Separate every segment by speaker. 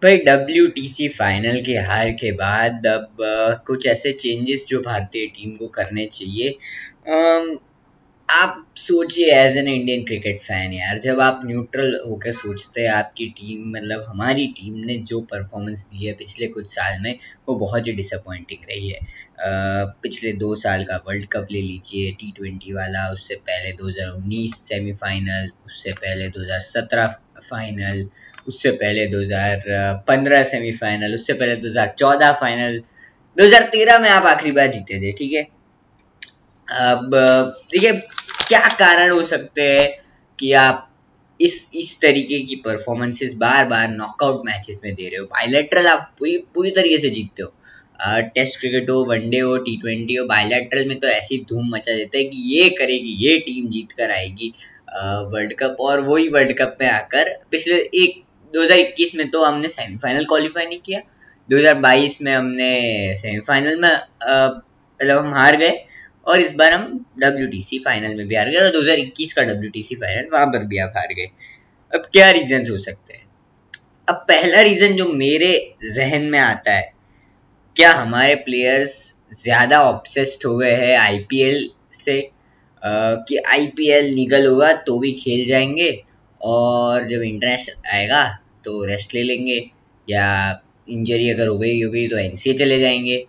Speaker 1: भाई WTC final के हार के बाद अब कुछ ऐसे चेंजेस जो भारतीय टीम को करने चाहिए। आप सोचिए as an Indian cricket fan यार, जब आप न्यूट्रल होकर सोचते हैं आपकी टीम मतलब हमारी टीम ने जो परफॉर्मेंस दी है पिछले कुछ साल में वो बहुत ही डिसअपॉइंटिंग रही है। पिछले 2 साल का वर्ल्ड कप ले लीजिए, T20 वाला, उससे पहले 2019 सेमीफाइनल, उससे पहले 2017 फाइनल, उससे पहले 2015 सेमीफाइनल, उससे पहले 2014 फाइनल, 2013 में आप आखिरी बार जीते थे। ठीक है, अब देखिए क्या कारण हो सकते हैं कि आप इस तरीके की परफॉर्मेंसेस बार बार नॉकआउट मैचेस में दे रहे हो। बायलैटरल आप पूरी तरीके से जीतते हो, टेस्ट क्रिकेट हो, वनडे हो, T20 हो, बायलैटरल में तो ऐसी धूम मचा देते हैं कि ये करेगी, ये टीम जीत कर आएगी वर्ल्ड कप। और वही वर्ल्ड कप में आकर पिछले 2021 में तो हमने सेमीफाइनल क्वालिफाई नहीं किया, 2022 में हमने सेमीफाइनल में मतलब हम हार गए, और इस बार हम WTC फाइनल में भी हार गए, और 2021 का WTC फाइनल वहां पर भी आप हार गए। अब क्या रीजन हो सकते हैं? अब पहला रीजन जो मेरे जहन में आता है, क्या हमारे प्लेयर्स ज्यादा ऑब्सेस्ड हो गए हैं IPL से, कि IPL निकल होगा तो भी खेल जाएंगे और जब इंटरनेशनल आएगा तो रेस्ट ले लेंगे, या इंजरी अगर हो गई तो NCA चले जाएंगे।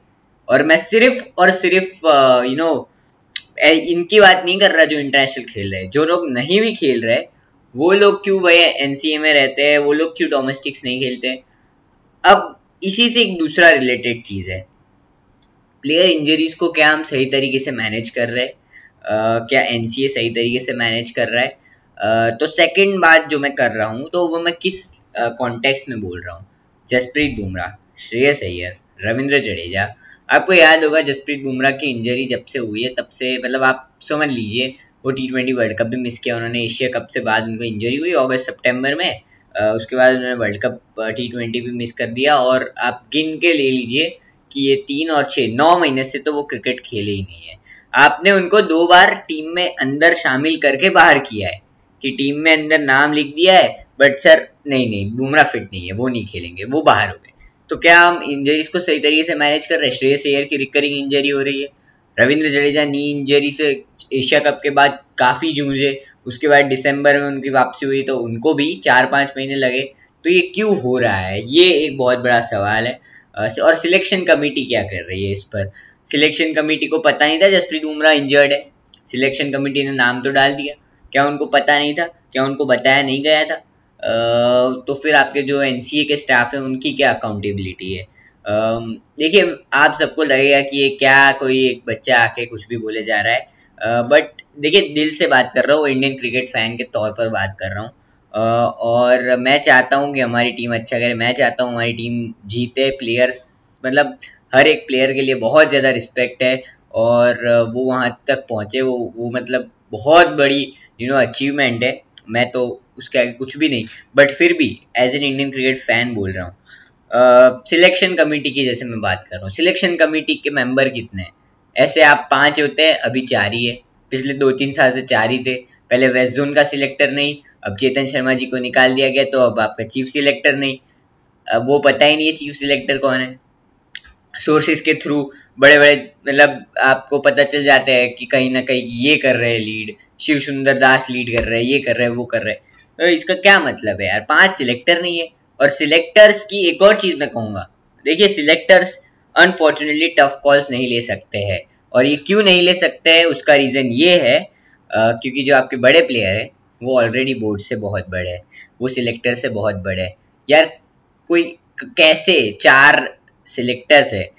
Speaker 1: और मैं सिर्फ और सिर्फ इनकी बात नहीं कर रहा जो इंटरनेशनल खेल रहे हैं, जो लोग नहीं भी खेल रहे वो लोग क्यों भाई NCA में रहते हैं, वो लोग क्यों डोमेस्टिक्स नहीं खेलते। अब इसी से एक दूसरा रिलेटेड चीज है, प्लेयर इंजरीज को क्या हम सही तरीके से मैनेज कर रहे हैं, क्या NCA सही तरीके से मैनेज कर रहा है। तो सेकंड बात जो मैं कर रहा हूँ तो वो मैं किस कॉन्टेक्स्ट में बोल रहा हूँ, जसप्रीत बुमराह, श्रेयस अय्यर, रविंद्र जडेजा। आपको याद होगा जसप्रीत बुमराह की इंजरी जब से हुई है तब से मतलब आप समझ लीजिए वो T20 वर्ल्ड कप भी मिस किया उन्होंने, एशिया कप से बाद उनको इंजरी हुई अगस्त सितंबर में, उसके बाद उन्होंने वर्ल्ड कप T20 भी मिस कर दिया, और आप गिन के ले लीजिए कि ये 3 और 6 9 महीने से तो वो क्रिकेट खेले ही नहीं है। आपने उनको 2 बार टीम में अंदर शामिल करके बाहर किया है कि टीम में अंदर नाम लिख दिया है, बट सर नहीं बुमराह फिट नहीं है, वो नहीं खेलेंगे, वो बाहर हो गए। तो क्या हम इंजरीज को सही तरीके से मैनेज कर रहे हैं? श्रेयस अय्यर की रिकरिंग इंजरी हो रही है, रविंद्र जडेजा नी इंजरी से एशिया कप के बाद काफी जूझे, उसके बाद दिसंबर में उनकी वापसी हुई तो उनको भी 4-5 महीने लगे। तो ये क्यों हो रहा है, ये एक बहुत बड़ा सवाल है। और सिलेक्शन कमेटी क्या कर रही है इस पर? सिलेक्शन कमेटी को पता नहीं था जसप्रीत बुमराह इंजर्ड है, सिलेक्शन कमेटी ने नाम तो डाल दिया, क्या उनको पता नहीं था, क्या उनको बताया नहीं गया था? तो फिर आपके जो NCA के स्टाफ है उनकी क्या अकाउंटेबिलिटी है? देखिए आप सबको लगेगा कि ये क्या कोई एक बच्चा आके कुछ भी बोले जा रहा है, बट देखिए दिल से बात कर रहा हूँ, इंडियन क्रिकेट फैन के तौर पर बात कर रहा हूँ, और मैं चाहता हूँ कि हमारी टीम अच्छा करे, मैं चाहता हूँ हमारी टीम जीते। प्लेयर्स मतलब हर एक प्लेयर के लिए बहुत ज़्यादा रिस्पेक्ट है, और वो वहाँ तक पहुँचे वो मतलब बहुत बड़ी अचीवमेंट है। मैं तो उसके आगे कुछ भी नहीं, बट फिर भी as an Indian cricket fan बोल रहा हूँ। सिलेक्शन कमेटी की जैसे मैं बात कर रहा हूँ, सिलेक्शन कमेटी के मेंबर कितने हैं? ऐसे आप 5 होते हैं, अभी 4 ही है, पिछले 2-3 साल से 4 ही थे। पहले वेस्ट जोन का सिलेक्टर नहीं, अब चेतन शर्मा जी को निकाल दिया गया तो अब आपका चीफ सिलेक्टर नहीं, अब वो पता ही नहीं है चीफ सिलेक्टर कौन है। सोर्सेज के थ्रू बड़े बड़े मतलब आपको पता चल जाता है कि कहीं ना कहीं ये कर रहे हैं लीड, शिव सुंदर दास लीड कर रहे हैं, ये कर रहे हैं, वो कर रहे हैं। तो इसका क्या मतलब है यार, 5 सिलेक्टर नहीं है। और सिलेक्टर्स की एक और चीज मैं कहूंगा, देखिए सिलेक्टर्स अनफॉर्चुनेटली टफ कॉल्स नहीं ले सकते हैं, और ये क्यों नहीं ले सकते हैं उसका रीजन ये है क्योंकि जो आपके बड़े प्लेयर है वो ऑलरेडी बोर्ड से बहुत बड़े हैं, वो सिलेक्टर से बहुत बड़े हैं यार। कोई कैसे 4 सिलेक्टर्स है,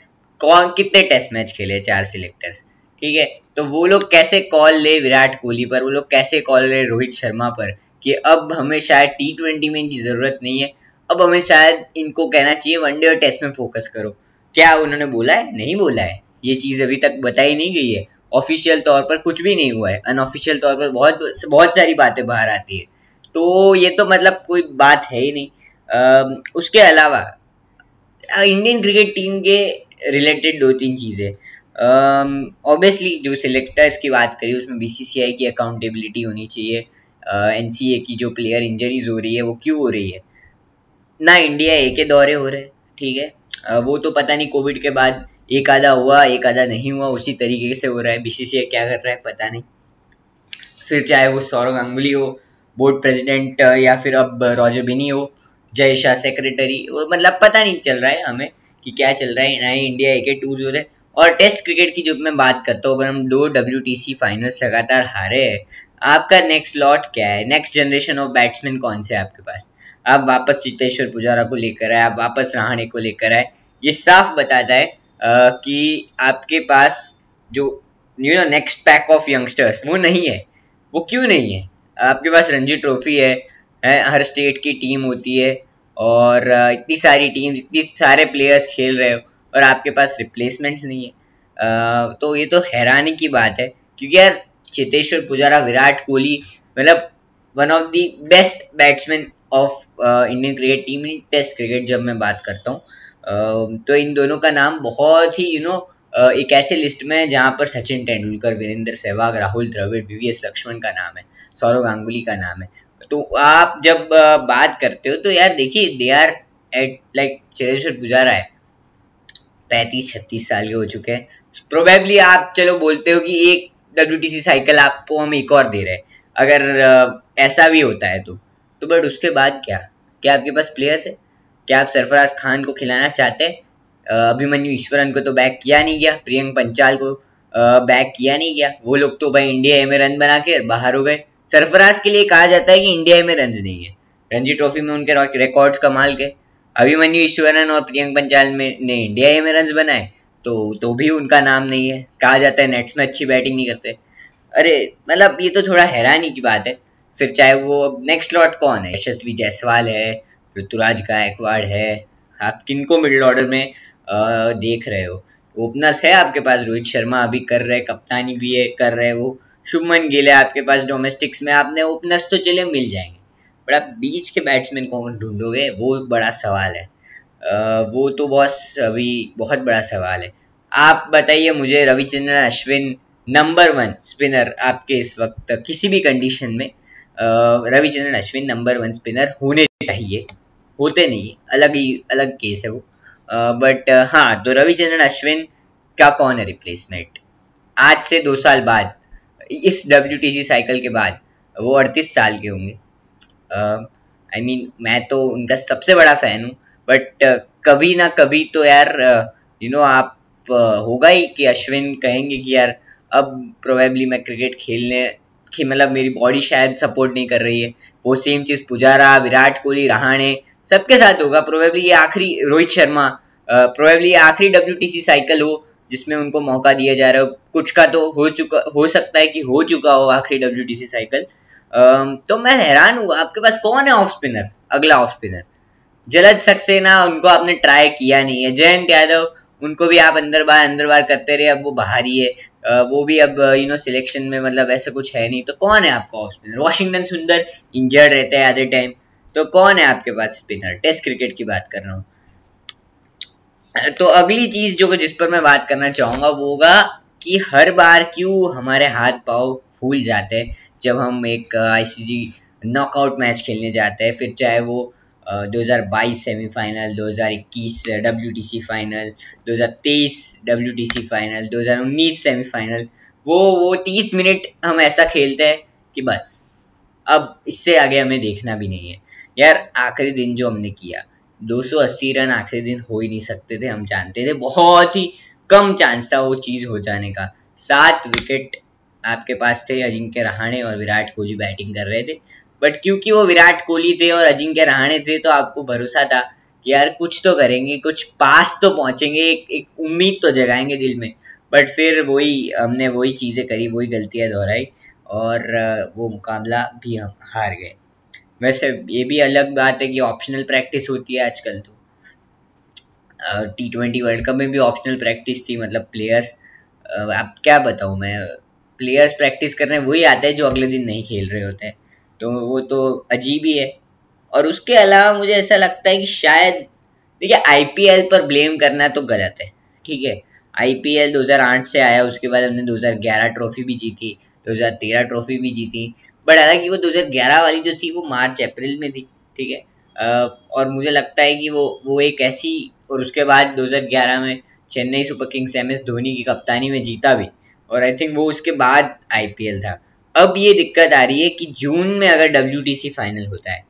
Speaker 1: कौन कितने टेस्ट मैच खेले 4 सिलेक्टर्स, ठीक है, तो वो लोग कैसे कॉल ले विराट कोहली पर, वो लोग कैसे कॉल ले रोहित शर्मा पर कि अब हमें शायद T20 में इनकी जरूरत नहीं है, अब हमें शायद इनको कहना चाहिए वनडे और टेस्ट में फोकस करो। क्या उन्होंने बोला है? नहीं बोला है, ये चीज अभी तक बताई नहीं गई है, ऑफिशियल तौर पर कुछ भी नहीं हुआ है, अनऑफिशियल तौर पर बहुत बहुत सारी बातें बाहर आती है, तो ये तो मतलब कोई बात है ही नहीं। उसके अलावा इंडियन क्रिकेट टीम के रिलेटेड 2-3 चीजें, ऑब्वियसली जो सिलेक्टर्स की बात करी उसमें BCCI की अकाउंटेबिलिटी होनी चाहिए। NCA की जो प्लेयर इंजरीज हो रही है वो क्यों हो रही है? ना इंडिया ए के दौरे हो रहे हैं, ठीक है। वो तो पता नहीं कोविड के बाद एक आधा हुआ एक आधा नहीं हुआ, उसी तरीके से हो रहा है। बीसीसीआई क्या कर रहा है पता नहीं। फिर चाहे वो सौरव गांगुली हो बोर्ड प्रेसिडेंट, या फिर अब रॉजर बिनी हो जय शाह सेक्रेटरी, वो मतलब पता नहीं चल रहा है हमें कि क्या चल रहा है। नए इंडिया ए के टूर हो रहे हैं। और टेस्ट क्रिकेट की जब मैं बात करता हूँ, अगर हम 2 WTC फाइनल्स लगातार हारे हैं, आपका नेक्स्ट लॉट क्या है? नेक्स्ट जनरेशन ऑफ बैट्समैन कौन से है आपके पास? आप वापस चेतेश्वर पुजारा को लेकर आए, आप वापस रहाणे को लेकर आए। ये साफ बताता है कि आपके पास जो नेक्स्ट पैक ऑफ यंगस्टर्स वो नहीं है। वो क्यों नहीं है? आपके पास रणजी ट्रॉफी है, हर स्टेट की टीम होती है, और इतनी सारी टीम, इतनी सारे प्लेयर्स खेल रहे हो, और आपके पास रिप्लेसमेंट्स नहीं है। तो ये तो हैरानी की बात है, क्योंकि यार चेतेश्वर पुजारा, विराट कोहली, मतलब one of the best batsman of Indian cricket team in test cricket जब मैं बात करता हूँ, तो इन दोनों का नाम बहुत ही एक ऐसे लिस्ट में है जहाँ पर सचिन तेंदुलकर, वीरेंद्र सहवाग, राहुल द्रविड़, VVS लक्ष्मण का नाम है, सौरव गांगुली का नाम है। तो आप जब बात करते हो तो यार देखिए, they are at like Cheteshwar Pujara है 35-36 साल के हो चुके हैं। प्रोबेबली आप चलो बोलते हो कि एक WTC साइकिल आपको हम एक और दे रहे हैं, अगर ऐसा भी होता है तो बट उसके बाद क्या आपके पास प्लेयर्स है? क्या आप सरफराज खान को खिलाना चाहते हैं? अभिमन्यु ईश्वरन को तो बैक किया नहीं गया, प्रियंक पंचाल को बैक किया नहीं गया, वो लोग तो भाई इंडिया ए में रन बना के बाहर हो गए। सरफराज के लिए कहा जाता है कि इंडिया ए में रन नहीं है, रणजी ट्रॉफी में उनके रिकॉर्ड्स कमाल के। अभिमन्यु ईश्वरन और प्रियंक पंचाल ने इंडिया ए में रन बनाए, तो भी उनका नाम नहीं है। कहा जाता है नेट्स में अच्छी बैटिंग नहीं करते। अरे मतलब ये तो थोड़ा हैरानी की बात है। फिर चाहे वो नेक्स्ट लॉट कौन है, यशस्वी जायसवाल है, ऋतुराज गायकवाड़ है, आप किनको मिडिल ऑर्डर में देख रहे हो? ओपनर्स है आपके पास, रोहित शर्मा अभी कर रहे, कप्तानी भी है कर रहे, वो शुभमन गिल है आपके पास डोमेस्टिक्स में, आपने ओपनर्स तो चले मिल जाएंगे, बट आप बीच के बैट्समैन कौन ढूंढोगे? वो बड़ा सवाल है। वो तो बॉस अभी बहुत बड़ा सवाल है। आप बताइए मुझे, रविचंद्रन अश्विन नंबर 1 स्पिनर आपके इस वक्त किसी भी कंडीशन में, रविचंद्रन अश्विन नंबर 1 स्पिनर होने चाहिए, होते नहीं, अलग केस है वो। बट हाँ, तो रविचंद्रन अश्विन का कौन है रिप्लेसमेंट आज से 2 साल बाद, इस WTC साइकिल के बाद? वो 38 साल के होंगे। आई मीन मैं तो उनका सबसे बड़ा फैन हूँ, बट कभी ना कभी तो यार आप होगा ही कि अश्विन कहेंगे कि यार अब प्रोबेबली मैं क्रिकेट खेलने की, मतलब मेरी बॉडी शायद सपोर्ट नहीं कर रही है। वो सेम चीज पुजारा, विराट कोहली, रहाणे सबके साथ होगा। प्रोबेबली ये आखिरी, रोहित शर्मा, प्रोबेबली ये आखिरी WTC साइकिल हो जिसमें उनको मौका दिया जा रहा हो। कुछ का तो हो सकता है कि हो चुका हो आखिरी WTC साइकिल। तो मैं हैरान हूँ, आपके पास कौन है ऑफ स्पिनर, अगला ऑफ स्पिनर? जलद सक्सेना, उनको आपने ट्राई किया नहीं है। जयंत यादव, उनको भी आप अंदर बार करते रहे, अब वो बाहर ही है। वो भी अब सिलेक्शन में मतलब ऐसा कुछ है नहीं। तो कौन है आपका ऑफ स्पिनर? वॉशिंगटन सुंदर इंजर्ड रहते हैं आधे टाइम, तो कौन है आपके पास स्पिनर? टेस्ट क्रिकेट की बात कर रहा हूँ। तो अगली चीज जिस पर मैं बात करना चाहूंगा वो होगा कि हर बार क्यों हमारे हाथ पांव फूल जाते हैं जब हम एक ICC नॉकआउट मैच खेलने जाते हैं। फिर चाहे वो 2022 semifinal, 2021 WTC final, 2023 WTC final, 2019 semifinal, वो 30 मिनट हम ऐसा खेलते हैं कि बस अब इससे आगे हमें देखना भी नहीं है। यार आखिरी दिन जो हमने किया, 280 रन आखिरी दिन हो ही नहीं सकते थे, हम जानते थे, बहुत ही कम चांस था वो चीज हो जाने का। 7 विकेट आपके पास थे, अजिंक्य रहाणे और विराट कोहली बैटिंग कर रहे थे, बट क्योंकि वो विराट कोहली थे और अजिंक्य रहाणे थे तो आपको भरोसा था कि यार कुछ तो करेंगे, कुछ पास तो पहुंचेंगे, एक उम्मीद तो जगाएंगे दिल में। बट फिर हमने वही चीजें करी, वही गलतियां दोहराई, और वो मुकाबला भी हम हार गए। वैसे ये भी अलग बात है कि ऑप्शनल प्रैक्टिस होती है आजकल। तो T20 वर्ल्ड कप में भी ऑप्शनल प्रैक्टिस थी, मतलब प्लेयर्स, अब क्या बताऊं मैं, प्लेयर्स प्रैक्टिस करने वही आते हैं जो अगले दिन नहीं खेल रहे होते हैं, तो वो तो अजीब ही है। और उसके अलावा मुझे ऐसा लगता है कि शायद, देखिए IPL पर ब्लेम करना तो गलत है, ठीक है। IPL 2008 से आया, उसके बाद हमने 2011 ट्रॉफी भी जीती, 2013 ट्रॉफी भी जीती, बट हालांकि वो 2011 वाली जो थी वो मार्च अप्रैल में थी, ठीक है। और मुझे लगता है कि वो एक ऐसी, और उसके बाद 2011 में Chennai super Kings MS Dhoni की कप्तानी में जीता भी, और आई थिंक वो उसके बाद IPL था। अब ये दिक्कत आ रही है कि जून में अगर WTC फाइनल होता है,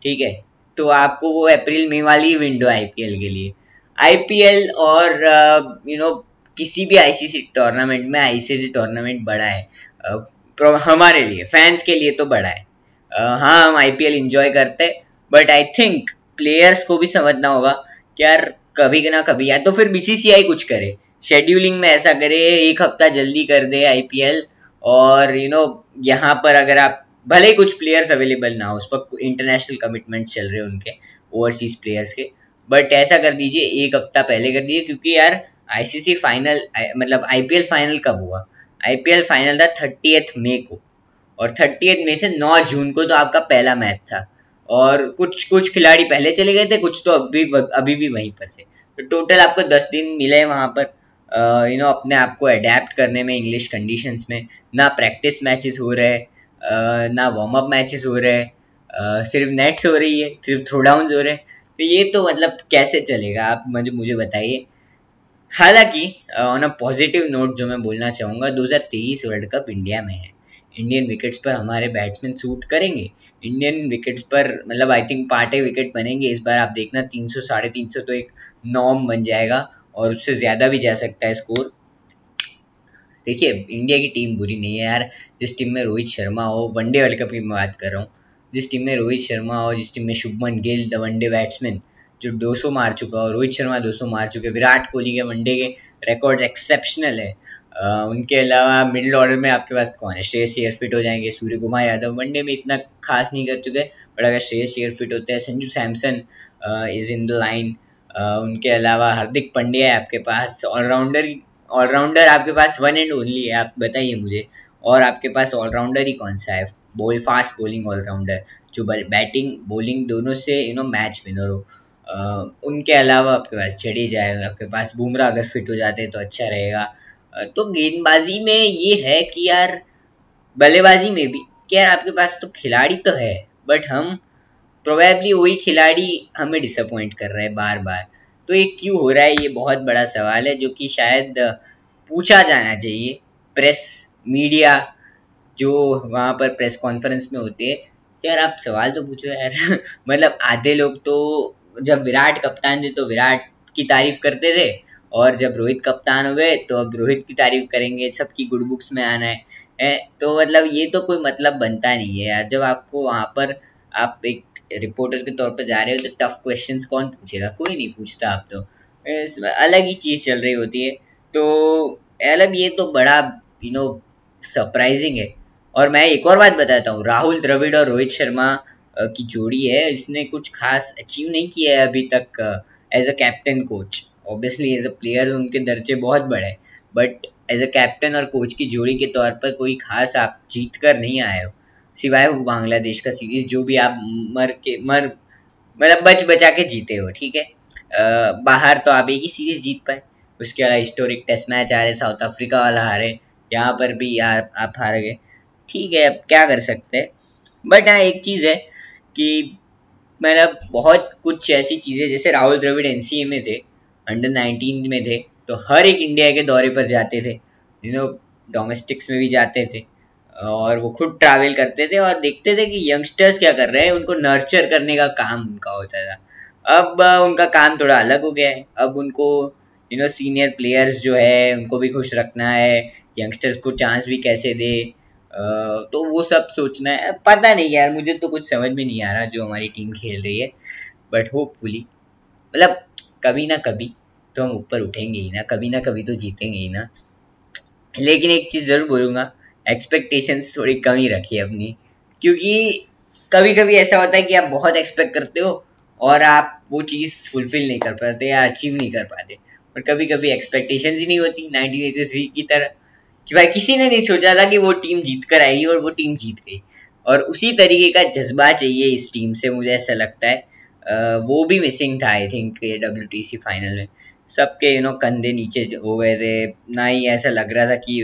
Speaker 1: ठीक है, तो आपको वो अप्रैल मई वाली विंडो IPL के लिए, IPL और किसी भी ICC टूर्नामेंट में, ICC टूर्नामेंट बड़ा है हमारे लिए फैंस के लिए तो बड़ा है। हाँ, हम IPL इंजॉय करते हैं, बट आई थिंक प्लेयर्स को भी समझना होगा कि यार कभी ना कभी, या तो फिर BCCI कुछ करे, शेड्यूलिंग में ऐसा करे, एक हफ्ता जल्दी कर दे IPL, और यहाँ पर अगर आप भले ही कुछ प्लेयर्स अवेलेबल ना हो, उस वक्त इंटरनेशनल कमिटमेंट चल रहे हैं उनके, ओवरसीज प्लेयर्स के, बट ऐसा कर दीजिए एक हफ्ता पहले कर दीजिए, क्योंकि यार ICC फाइनल, मतलब IPL फाइनल कब हुआ? IPL फाइनल था 30 मई को, और 30 मई से 9 जून को तो आपका पहला मैच था, और कुछ कुछ खिलाड़ी पहले चले गए थे, कुछ तो अभी भी वहीं पर थे, तो टोटल आपको 10 दिन मिले वहां पर अपने आप को अडेप्ट करने में इंग्लिश कंडीशंस में। ना प्रैक्टिस मैचेस हो रहे, ना वार्म अप मैचेस हो रहे, सिर्फ नेट्स हो रही है, सिर्फ थ्रो डाउन्स हो रहे हैं, तो ये तो मतलब कैसे चलेगा, आप मुझे बताइए। हालांकि ऑन अ पॉजिटिव नोट जो मैं बोलना चाहूँगा, 2023 वर्ल्ड कप इंडिया में है, इंडियन विकेट्स पर हमारे बैट्समैन सूट करेंगे, इंडियन विकेट्स पर मतलब आई थिंक पार्टे विकेट बनेंगे इस बार, आप देखना 300 350 तो एक नॉर्म बन जाएगा, और उससे ज़्यादा भी जा सकता है स्कोर। देखिए, इंडिया की टीम बुरी नहीं है यार, जिस टीम में रोहित शर्मा हो, वनडे वर्ल्ड कप की मैं बात कर रहा हूँ, जिस टीम में रोहित शर्मा हो, जिस टीम में Shubman Gill the one day batsman जो 200 मार चुका हो, रोहित शर्मा 200 मार चुके, विराट कोहली के वनडे के रिकॉर्ड एक्सेप्शनल है। उनके अलावा मिडिल ऑर्डर में आपके पास कौन है? श्रेयस अय्यर फिट हो जाएंगे, सूर्य कुमार यादव वनडे में इतना खास नहीं कर चुके, बट अगर श्रेयस अय्यर फिट होते हैं, Sanju Samson is in the line, उनके अलावा हार्दिक पांड्या है आपके पास, ऑलराउंडर आपके पास वन एंड ओनली है, आप बताइए मुझे, और आपके पास ऑलराउंडर ही कौन सा है, फास्ट बॉलिंग ऑलराउंडर जो बैटिंग बॉलिंग दोनों से मैच विनर हो। उनके अलावा आपके पास जडेजा है, आपके पास बुमराह अगर फिट हो जाते हैं तो अच्छा रहेगा। तो गेंदबाजी में ये है कि यार, बल्लेबाजी में भी कि यार आपके पास तो खिलाड़ी तो है, बट हम प्रोबेबली वही खिलाड़ी हमें डिसअपॉइंट कर रहे हैं बार बार। तो ये क्यों हो रहा है, ये बहुत बड़ा सवाल है जो कि शायद पूछा जाना चाहिए। प्रेस मीडिया जो वहां पर प्रेस कॉन्फ्रेंस में होती है, यार आप सवाल तो पूछो यार मतलब आधे लोग तो जब विराट कप्तान थे तो विराट की तारीफ करते थे, और जब रोहित कप्तान हो गए तो अब रोहित की तारीफ करेंगे, सबकी गुड बुक्स में आना है। तो मतलब ये तो कोई मतलब बनता नहीं है यार, जब आपको वहां पर आप एक रिपोर्टर के तौर पर जा रहे हो तो टफ क्वेश्चंस कौन पूछेगा? कोई नहीं पूछता। आप तो अलग ही चीज चल रही होती है, तो मतलब ये तो बड़ा सरप्राइजिंग है। और मैं एक और बात बताता हूँ, राहुल द्रविड़ और रोहित शर्मा की जोड़ी है, इसने कुछ खास अचीव नहीं किया है अभी तक as a captain coach. Obviously as a player उनके दर्जे बहुत बड़े, बट एज अ कैप्टन और कोच की जोड़ी के तौर पर कोई खास आप जीत कर नहीं आए हो, सिवाय वो बांग्लादेश का सीरीज जो भी आप मतलब बच बचा के जीते हो, ठीक है। बाहर तो आप एक ही सीरीज जीत पाए, उसके अलावा हिस्टोरिक टेस्ट मैच आ रहे, साउथ अफ्रीका वाला हारे, यहाँ पर भी यार आप हार गए, ठीक है, अब क्या कर सकते हैं। बट हाँ, एक चीज है कि मतलब बहुत कुछ ऐसी चीजें, जैसे राहुल द्रविड़ NCA में थे, अंडर 19 में थे, तो हर एक इंडिया के दौरे पर जाते थे, डोमेस्टिक्स में भी जाते थे, और वो खुद ट्रैवल करते थे और देखते थे कि यंगस्टर्स क्या कर रहे हैं, उनको नर्चर करने का काम उनका होता था। अब उनका काम थोड़ा अलग हो गया है, अब उनको सीनियर प्लेयर्स जो है उनको भी खुश रखना है, यंगस्टर्स को चांस भी कैसे दे, तो वो सब सोचना है। पता नहीं यार, मुझे तो कुछ समझ में नहीं आ रहा जो हमारी टीम खेल रही है, बट होपफुली मतलब कभी ना कभी तो हम ऊपर उठेंगे ही ना, कभी ना कभी तो जीतेंगे ही ना। लेकिन एक चीज जरूर बोलूंगा, एक्सपेक्टेशंस थोड़ी कम ही रखिए अपनी, क्योंकि कभी कभी ऐसा होता है कि आप बहुत एक्सपेक्ट करते हो और आप वो चीज फुलफिल नहीं कर पाते या अचीव नहीं कर पाते, और कभी कभी एक्सपेक्टेशंस ही नहीं होती 1983 की तरह, कि भाई किसी ने नहीं सोचा था कि वो टीम जीत कर आएगी और वो टीम जीत गई। और उसी तरीके का जज्बा चाहिए इस टीम से, मुझे ऐसा लगता है। वो भी मिसिंग था आई थिंक ये WTC फाइनल में, सबके कंधे नीचे हो गए थे, ना ही ऐसा लग रहा था कि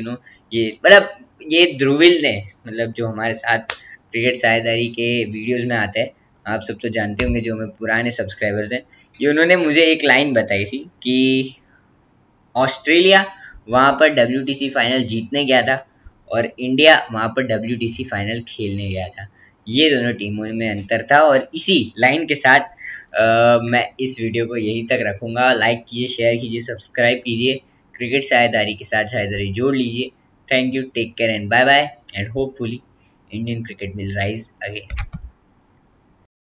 Speaker 1: ये मतलब ये ध्रुविल ने, मतलब जो हमारे साथ क्रिकेट साझेदारी के वीडियोस में आते हैं, आप सब तो जानते होंगे जो हमें पुराने सब्सक्राइबर्स हैं, ये उन्होंने मुझे एक लाइन बताई थी कि ऑस्ट्रेलिया वहाँ पर WTC फाइनल जीतने गया था और इंडिया वहाँ पर WTC फाइनल खेलने गया था। ये दोनों टीमों में अंतर था और इसी लाइन के साथ मैं इस वीडियो को यहीं तक रखूँगा। लाइक कीजिए, शेयर कीजिए, सब्सक्राइब कीजिए, क्रिकेट साझेदारी के साथ साझेदारी जोड़ लीजिए। Thank you, take care and bye bye, and hopefully Indian cricket will rise again.